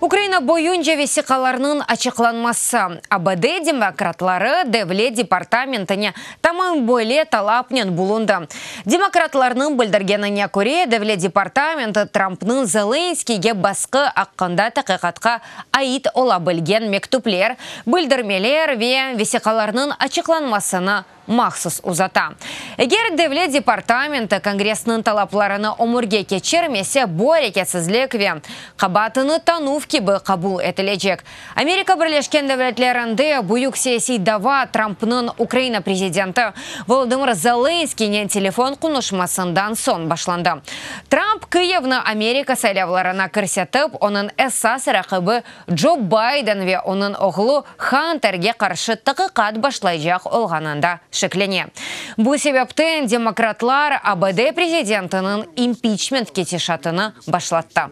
Украина боюнча весикаларның ачыкланмасы. АБД демократлары Девлет департаментіне тамам бойле талапнен булунды. Демократларның білдіргеніне көре Девлет департаменті Трампның Зеленскийге басқы аққында тақиқатқа айт ола білген мектуплер, білдірмелер ве весикаларның ачыкланмасыны махсус узата. Егер Девлет департаменті Конгрессның талапларыны омурге кечермесе борекетсізлік ве қабатыны танув кебі қабул етілечек. Америка Бірлешкен Девлетлерінде бұйық сессий дава Трампның Украина президенті Володимир Зеленскийнен телефон құнышмасындан сон башланды. Трамп Киевны Америка сайлавларына кірсетіп, оның эссас рақыбы Джо Байден ве оның оғлы Хантерге қаршы тақиқат башлайжақ олғанында шеклене. Бұл себептен демократлар АБД президентінің импичмент кетешатыны башлатты.